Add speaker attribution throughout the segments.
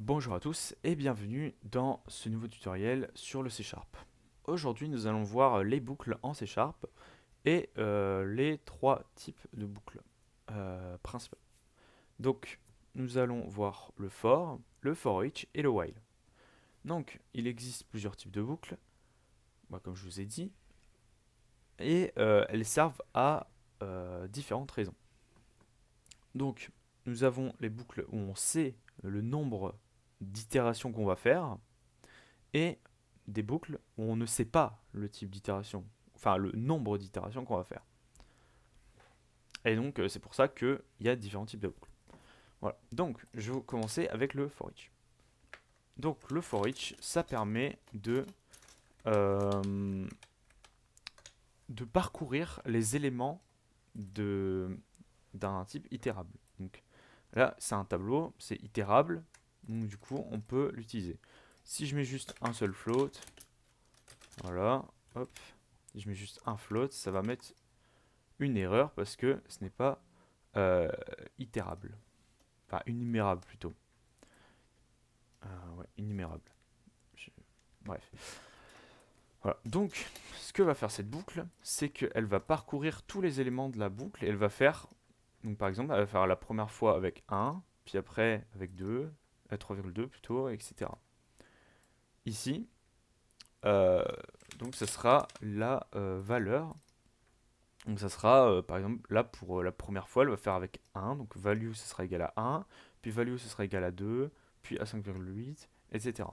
Speaker 1: Bonjour à tous et bienvenue dans ce nouveau tutoriel sur le C Sharp. Aujourd'hui nous allons voir les boucles en C Sharp et les trois types de boucles principaux. Donc nous allons voir le for each et le while. Donc il existe plusieurs types de boucles, comme je vous ai dit, et elles servent à différentes raisons. Donc nous avons les boucles où on sait le nombre d'itérations qu'on va faire, et des boucles où on ne sait pas le type d'itération, enfin le nombre d'itérations qu'on va faire. Et donc c'est pour ça qu'il y a différents types de boucles. Voilà. Donc je vais commencer avec le for each. Donc le for each, ça permet euh, de parcourir les éléments d'un type itérable. Donc là c'est un tableau, c'est itérable, donc du coup on peut l'utiliser. Si je mets juste un seul float, voilà, hop, si je mets juste un float, ça va mettre une erreur parce que ce n'est pas euh, itérable. Enfin, unumérable plutôt. Ouais, innumérable. Je- Bref. Voilà. Donc, ce que va faire cette boucle, c'est qu'elle va parcourir tous les éléments de la boucle et elle va faire, donc par exemple, elle va faire la première fois avec 1, puis après avec 2, 3,2 plutôt, etc. Ici, euh, donc ce sera la valeur. Donc ça sera, par exemple, là pour la première fois, elle va faire avec 1, donc value ce sera égal à 1, puis value ce sera égal à 2, puis à 5,8, etc.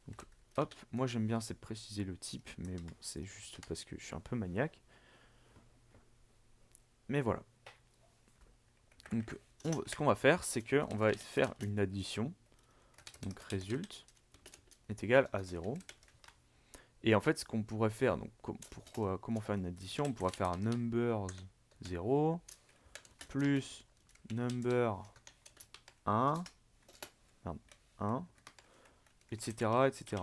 Speaker 1: Donc hop, moi j'aime bien c'est préciser le type, mais bon, c'est juste parce que je suis un peu maniaque. Mais voilà. Donc ce qu'on va faire, c'est qu'on va faire une addition. Donc result est égal à 0. Et en fait, ce qu'on pourrait faire, donc comment faire une addition, on pourrait faire un numbers 0 plus number 1, merde, 1, etc., etc.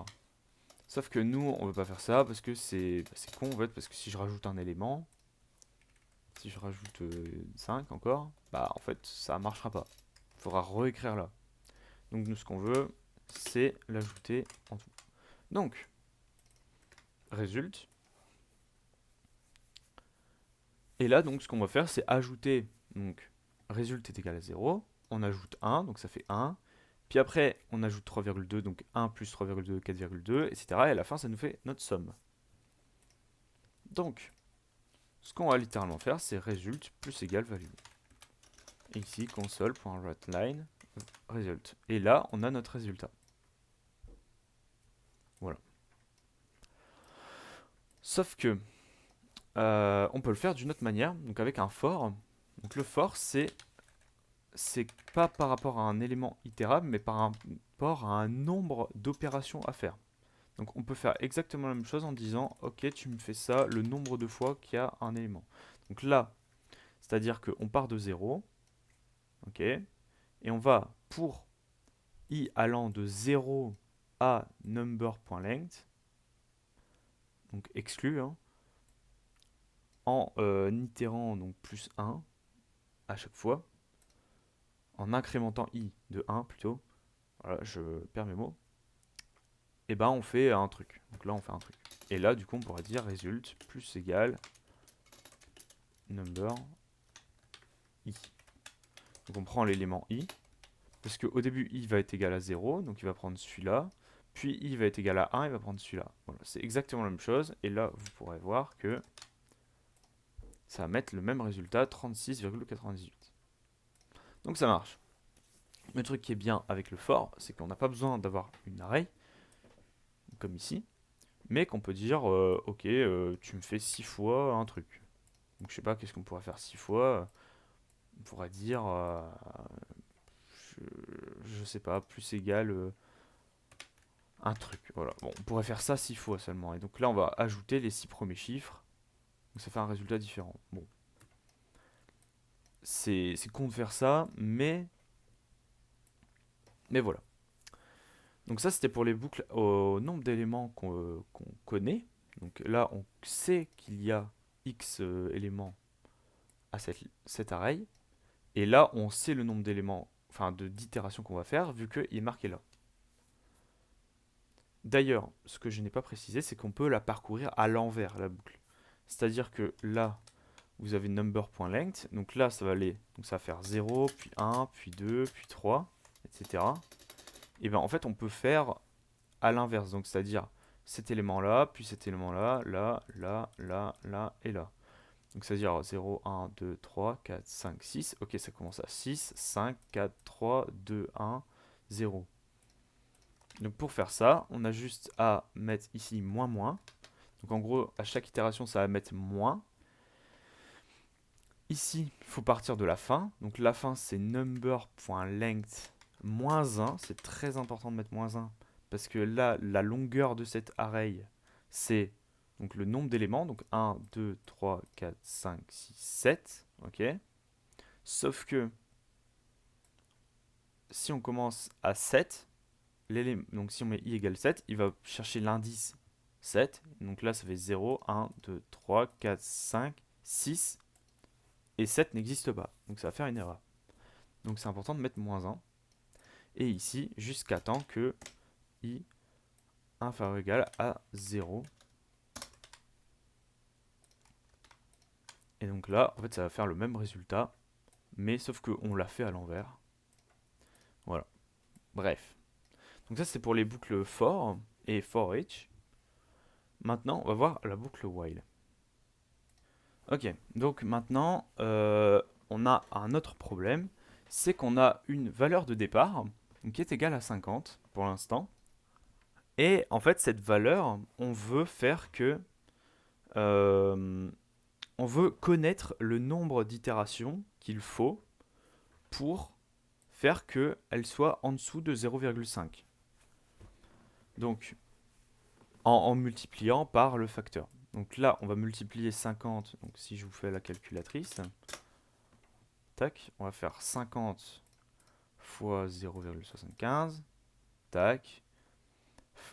Speaker 1: Sauf que nous, on veut pas faire ça parce que c'est con en fait, parce que si je rajoute un élément, si je rajoute 5 encore, bah en fait ça marchera pas. Il faudra réécrire là. Donc nous ce qu'on veut, c'est l'ajouter en tout. Donc, résulte. Et là donc ce qu'on va faire, c'est ajouter, donc résulte est égal à 0, on ajoute 1, donc ça fait 1. Puis après, on ajoute 3,2, donc 1 plus 3,2, 4,2, etc. Et à la fin, ça nous fait notre somme. Donc, ce qu'on va littéralement faire, c'est result plus égal value. Et ici, console.writeLine result. Et là, on a notre résultat. Voilà. Sauf que, on peut le faire d'une autre manière, donc avec un for. Donc le for, c'est pas par rapport à un élément itérable, mais par rapport à un nombre d'opérations à faire. Donc on peut faire exactement la même chose en disant, ok, tu me fais ça le nombre de fois qu'il y a un élément. Donc là, c'est-à-dire qu'on part de 0, ok, et on va pour i allant de 0 à number.length, donc exclu, hein, en itérant donc plus 1 à chaque fois, en incrémentant i de 1 plutôt, voilà, je perds mes mots, et ben on fait un truc. Donc là on fait un truc. Et là du coup on pourrait dire result plus égal number i. Donc on prend l'élément i, parce qu'au début i va être égal à 0, donc il va prendre celui-là, puis i va être égal à 1, il va prendre celui-là. Voilà, c'est exactement la même chose, et là vous pourrez voir que ça va mettre le même résultat, 36,98. Donc ça marche. Le truc qui est bien avec le for, c'est qu'on n'a pas besoin d'avoir une array, comme ici, mais qu'on peut dire, ok, tu me fais 6 fois un truc. Donc je sais pas, qu'est-ce qu'on pourrait faire 6 fois. On pourrait dire, je sais pas, plus égal un truc. Voilà, bon, on pourrait faire ça 6 fois seulement. Et donc là, on va ajouter les 6 premiers chiffres. Donc ça fait un résultat différent. Bon, c'est con de faire ça, mais voilà. Donc ça, c'était pour les boucles au nombre d'éléments qu'on connaît. Donc là, on sait qu'il y a X éléments à cet array. Et là, on sait le nombre d'éléments enfin d'itération qu'on va faire, vu qu'il est marqué là. D'ailleurs, ce que je n'ai pas précisé, c'est qu'on peut la parcourir à l'envers, la boucle. C'est-à-dire que là, vous avez number.length, donc là, ça va aller, donc ça va faire 0, puis 1, puis 2, puis 3, etc. Et bien, en fait, on peut faire à l'inverse, donc c'est-à-dire cet élément-là, puis cet élément-là, là, là, là, là, et là. Donc c'est-à-dire 0, 1, 2, 3, 4, 5, 6. Ok, ça commence à 6, 5, 4, 3, 2, 1, 0. Donc pour faire ça, on a juste à mettre ici moins moins. Donc en gros, à chaque itération, ça va mettre moins. Ici, il faut partir de la fin. Donc la fin, c'est number.length moins 1. C'est très important de mettre moins 1. Parce que là, la longueur de cet array, c'est donc le nombre d'éléments. Donc 1, 2, 3, 4, 5, 6, 7. Ok. Sauf que si on commence à 7, donc si on met i égale 7, il va chercher l'indice 7. Donc là, ça fait 0, 1, 2, 3, 4, 5, 6. Et 7 n'existe pas. Donc ça va faire une erreur. Donc c'est important de mettre moins 1. Et ici, jusqu'à temps que i inférieur ou égal à 0. Et donc là, en fait, ça va faire le même résultat. Mais sauf qu'on l'a fait à l'envers. Voilà. Bref. Donc ça, c'est pour les boucles for et for each. Maintenant, on va voir la boucle while. Ok, donc maintenant, on a un autre problème. C'est qu'on a une valeur de départ qui est égale à 50 pour l'instant. Et en fait, cette valeur, on veut faire que... on veut connaître le nombre d'itérations qu'il faut pour faire qu'elle soit en dessous de 0,5. Donc, en multipliant par le facteur. Donc là, on va multiplier 50. Donc si je vous fais la calculatrice, tac, on va faire 50 fois 0,75. Tac.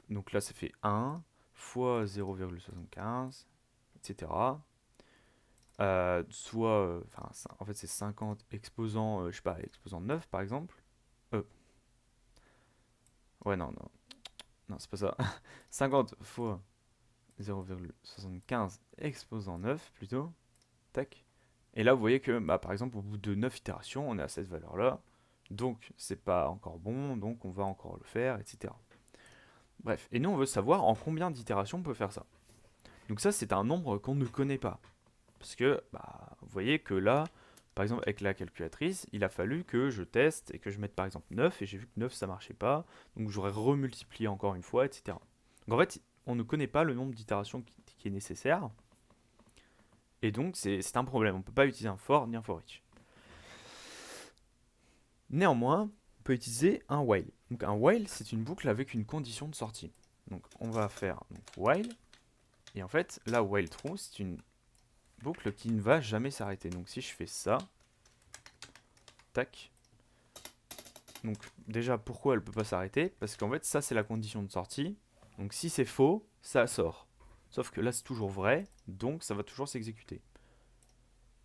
Speaker 1: Donc là, ça fait 1 fois 0,75, etc. En fait, c'est 50 exposant, je sais pas, exposant 9 par exemple. Ouais, non, c'est pas ça. 50 fois 0,75 exposant 9 plutôt. Tac. Et là, vous voyez que, bah, par exemple, au bout de 9 itérations, on est à cette valeur-là. Donc, c'est pas encore bon, donc on va encore le faire, etc. Bref, et nous, on veut savoir en combien d'itérations on peut faire ça. Donc ça, c'est un nombre qu'on ne connaît pas. Parce que, bah, vous voyez que là, par exemple, avec la calculatrice, il a fallu que je teste et que je mette par exemple 9, et j'ai vu que 9, ça marchait pas. Donc j'aurais remultiplié encore une fois, etc. Donc en fait, on ne connaît pas le nombre d'itérations qui est nécessaire. Et donc, c'est un problème. On ne peut pas utiliser un for ni un for each. Néanmoins, on peut utiliser un while. Donc un while, c'est une boucle avec une condition de sortie. Donc on va faire while. Et en fait, là, while true, c'est une boucle qui ne va jamais s'arrêter. Donc si je fais ça, tac. Donc déjà, pourquoi elle ne peut pas s'arrêter? Parce qu'en fait, ça, c'est la condition de sortie. Donc si c'est faux, ça sort. Sauf que là, c'est toujours vrai, donc ça va toujours s'exécuter.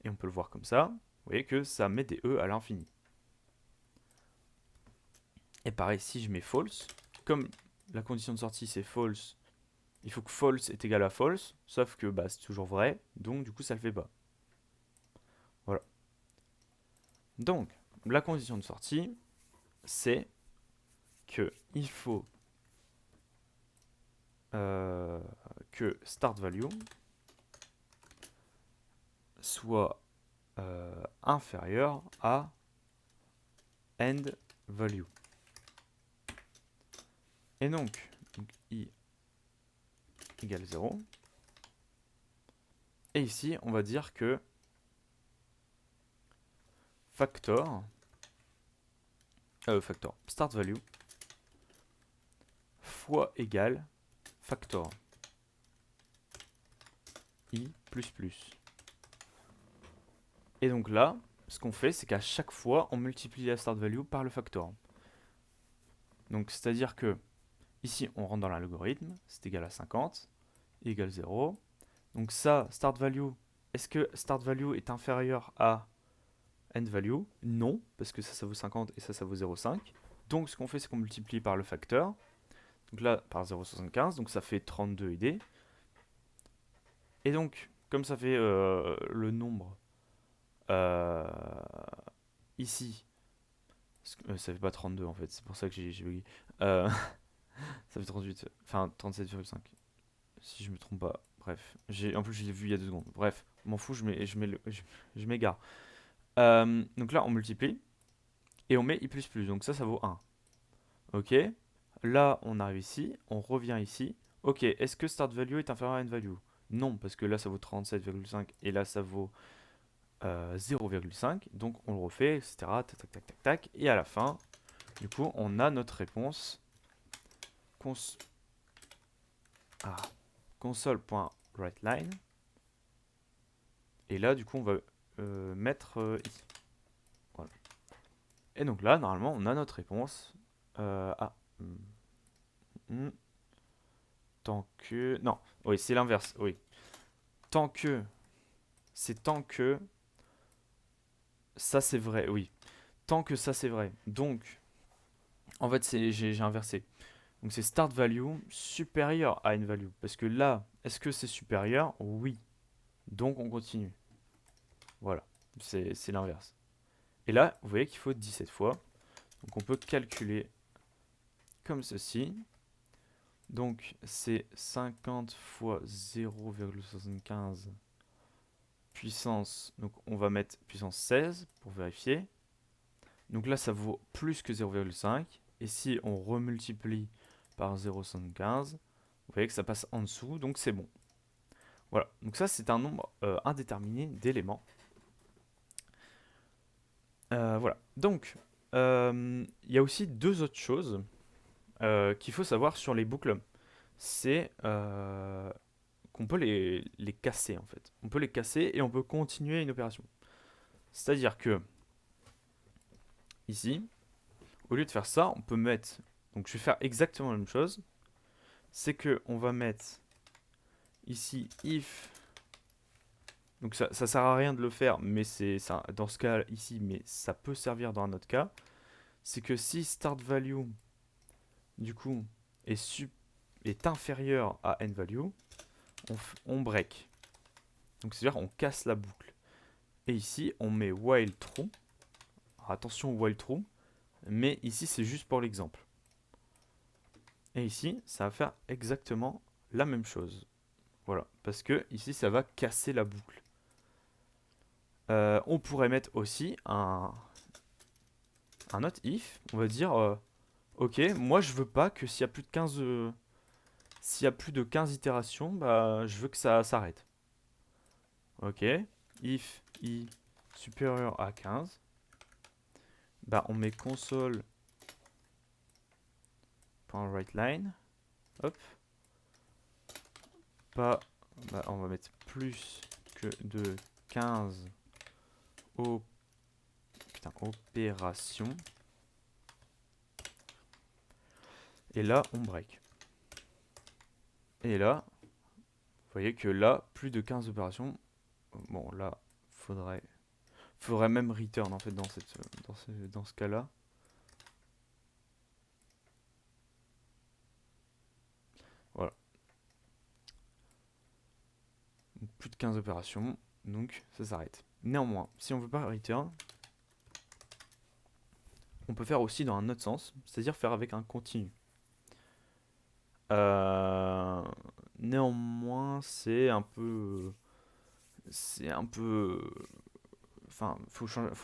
Speaker 1: Et on peut le voir comme ça. Vous voyez que ça met des E à l'infini. Et pareil, si je mets false, comme la condition de sortie c'est false, il faut que false est égal à false, sauf que bah, c'est toujours vrai, donc du coup ça le fait pas. Voilà. Donc, la condition de sortie, c'est que il faut que start value soit inférieur à end value. Et donc i égale 0. Et ici, on va dire que factor start value fois égale factor i plus plus. Et donc là, ce qu'on fait, c'est qu'à chaque fois, on multiplie la start value par le factor. Donc c'est-à-dire que ici, on rentre dans l'algorithme, c'est égal à 50, égale 0. Donc ça, start value, est-ce que start value est inférieur à end value? Non, parce que ça vaut 50 et ça vaut 0,5. Donc ce qu'on fait, c'est qu'on multiplie par le facteur. Donc là, par 0,75, donc ça fait 32 id. Et donc, comme ça fait le nombre ici, ça fait pas 32 en fait, c'est pour ça que j'ai bugué. Ça fait 38, enfin 37,5, si je me trompe pas. Bref, en plus je l'ai vu il y a 2 secondes. Bref, m'en fous, je m'égare. Donc là, on multiplie et on met i++, donc ça vaut 1. Ok, là on arrive ici, on revient ici. Ok, est-ce que start value est inférieur à end value? Non, parce que là ça vaut 37,5 et là ça vaut 0,5. Donc on le refait, etc. Tac, tac, tac, tac, tac. Et à la fin, du coup, on a notre réponse. Console.writeLine. Et là, du coup, on va mettre ici. Voilà. Et donc là, normalement, on a notre réponse. Tant que... Non, oui, c'est l'inverse, oui. Tant que... C'est tant que... Ça, c'est vrai, oui. Tant que ça, c'est vrai. Donc, en fait, j'ai inversé. Donc, c'est start value supérieur à end value. Parce que là, est-ce que c'est supérieur? Oui. Donc, on continue. Voilà, c'est l'inverse. Et là, vous voyez qu'il faut 17 fois. Donc, on peut calculer comme ceci. Donc, c'est 50 fois 0,75 puissance. Donc, on va mettre puissance 16 pour vérifier. Donc là, ça vaut plus que 0,5. Et si on remultiplie par 0,75, vous voyez que ça passe en dessous, donc c'est bon. Voilà, donc ça, c'est un nombre indéterminé d'éléments. Voilà, donc, il y a aussi 2 autres choses qu'il faut savoir sur les boucles. C'est qu'on peut les casser, en fait. On peut les casser et on peut continuer une opération. C'est-à-dire que, ici, au lieu de faire ça, on peut mettre... Donc je vais faire exactement la même chose. C'est que on va mettre ici if. Donc ça sert à rien de le faire, mais c'est dans ce cas ici, mais ça peut servir dans un autre cas. C'est que si start value du coup est inférieur à end value, on break. Donc c'est-à-dire on casse la boucle. Et ici on met while true. Alors attention while true, mais ici c'est juste pour l'exemple. Et ici ça va faire exactement la même chose. Voilà, parce que ici ça va casser la boucle. On pourrait mettre aussi un autre if. On va dire ok, moi je veux pas que s'il y a plus de 15 s'il y a plus de 15 itérations, bah je veux que ça s'arrête. Ok, if i supérieur à 15, bah on met console.writeLine. Hop. Pas, bah on va mettre plus que de 15 opérations. Et là, on break. Et là, vous voyez que là, plus de 15 opérations. Bon, là, faudrait même return en fait dans ce cas-là. Voilà. Donc, plus de 15 opérations, donc ça s'arrête. Néanmoins, si on veut pas return, on peut faire aussi dans un autre sens, c'est-à-dire faire avec un continu. Néanmoins, enfin,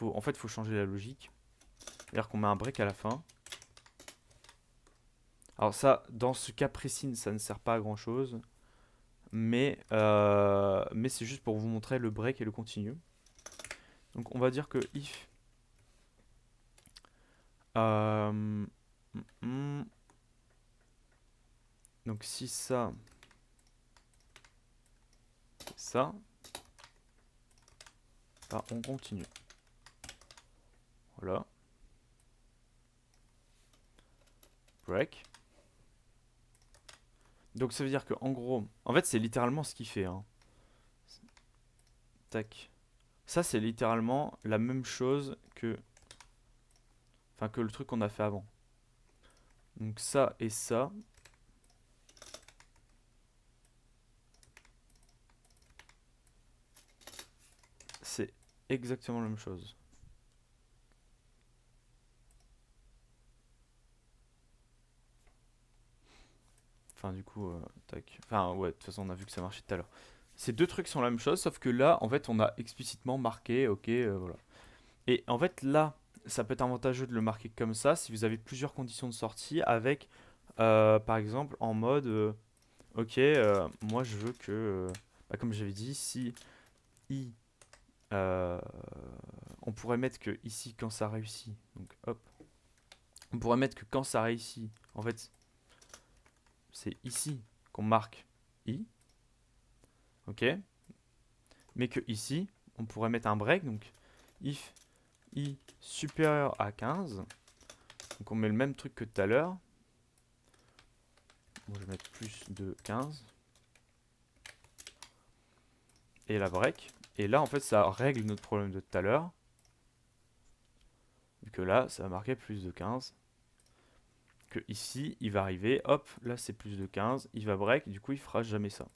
Speaker 1: en fait, faut changer la logique. C'est-à-dire qu'on met un break à la fin. Alors ça, dans ce cas précis, ça ne sert pas à grand chose. Mais c'est juste pour vous montrer le break et le continu. Donc on va dire que if donc si ça c'est ça, bah on continue. Voilà. Break. Donc ça veut dire que en gros, en fait c'est littéralement ce qu'il fait. Hein. Tac. Ça, c'est littéralement la même chose que le truc qu'on a fait avant. Donc ça et ça, c'est exactement la même chose. Enfin, du coup, tac. Enfin, ouais, de toute façon, on a vu que ça marchait tout à l'heure. Ces deux trucs sont la même chose, sauf que là, en fait, on a explicitement marqué, ok, voilà. Et en fait, là, ça peut être avantageux de le marquer comme ça si vous avez plusieurs conditions de sortie avec, par exemple, en mode, ok, moi je veux que, bah, comme j'avais dit, si i, euh, on pourrait mettre que ici, quand ça réussit, donc hop, on pourrait mettre que quand ça réussit, en fait, c'est ici qu'on marque i, ok, mais que ici, on pourrait mettre un break, donc if i supérieur à 15, donc on met le même truc que tout à l'heure. Bon, je vais mettre plus de 15. Et la break. Et là, en fait, ça règle notre problème de tout à l'heure. Vu que là, ça va marquer plus de 15. Que ici, il va arriver, hop, là c'est plus de 15, il va break, du coup il fera jamais ça.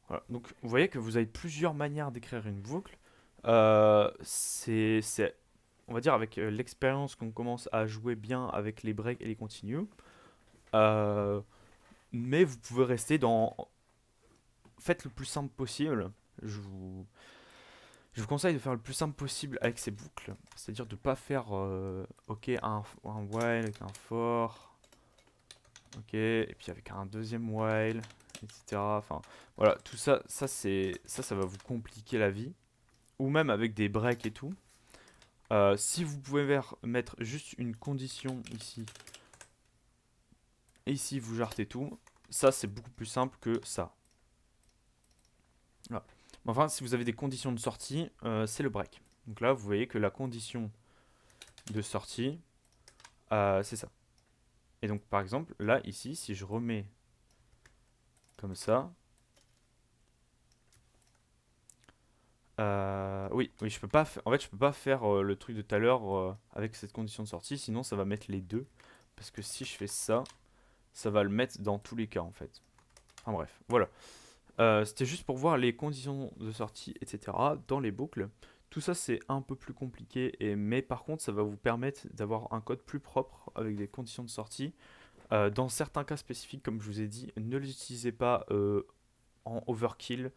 Speaker 1: Voilà. Donc vous voyez que vous avez plusieurs manières d'écrire une boucle. On va dire avec l'expérience qu'on commence à jouer bien avec les breaks et les continues. Euh, mais vous pouvez rester dans... Faites le plus simple possible. Je vous, je vous conseille de faire le plus simple possible avec ces boucles. C'est-à-dire de ne pas faire ok un while avec un for. Ok, et puis avec un deuxième while, etc. Enfin, voilà, tout ça, ça va vous compliquer la vie. Ou même avec des breaks et tout. Si vous pouvez mettre juste une condition ici, et ici vous jartez tout, ça c'est beaucoup plus simple que ça. Voilà. Mais enfin, si vous avez des conditions de sortie, c'est le break. Donc là, vous voyez que la condition de sortie, c'est ça. Et donc par exemple, là, ici, si je remets comme ça, oui, oui, je peux pas. En fait, je peux pas faire le truc de tout à l'heure avec cette condition de sortie, sinon ça va mettre les deux. Parce que si je fais ça, ça va le mettre dans tous les cas en fait. Enfin bref, voilà. C'était juste pour voir les conditions de sortie, etc. dans les boucles. Tout ça c'est un peu plus compliqué, mais par contre ça va vous permettre d'avoir un code plus propre avec des conditions de sortie. Dans certains cas spécifiques, comme je vous ai dit, ne les utilisez pas en overkill,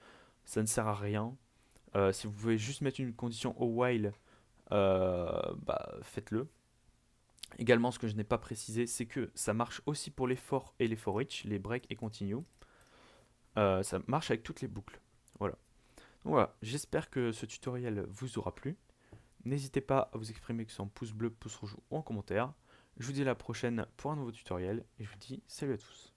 Speaker 1: ça ne sert à rien. Si vous pouvez juste mettre une condition au while, bah, faites-le. Également, ce que je n'ai pas précisé, c'est que ça marche aussi pour les for et les for each, les break et continue. Ça marche avec toutes les boucles. Voilà. Donc voilà, j'espère que ce tutoriel vous aura plu. N'hésitez pas à vous exprimer que ce soit en pouce bleu, pouce rouge ou en commentaire. Je vous dis à la prochaine pour un nouveau tutoriel et je vous dis salut à tous.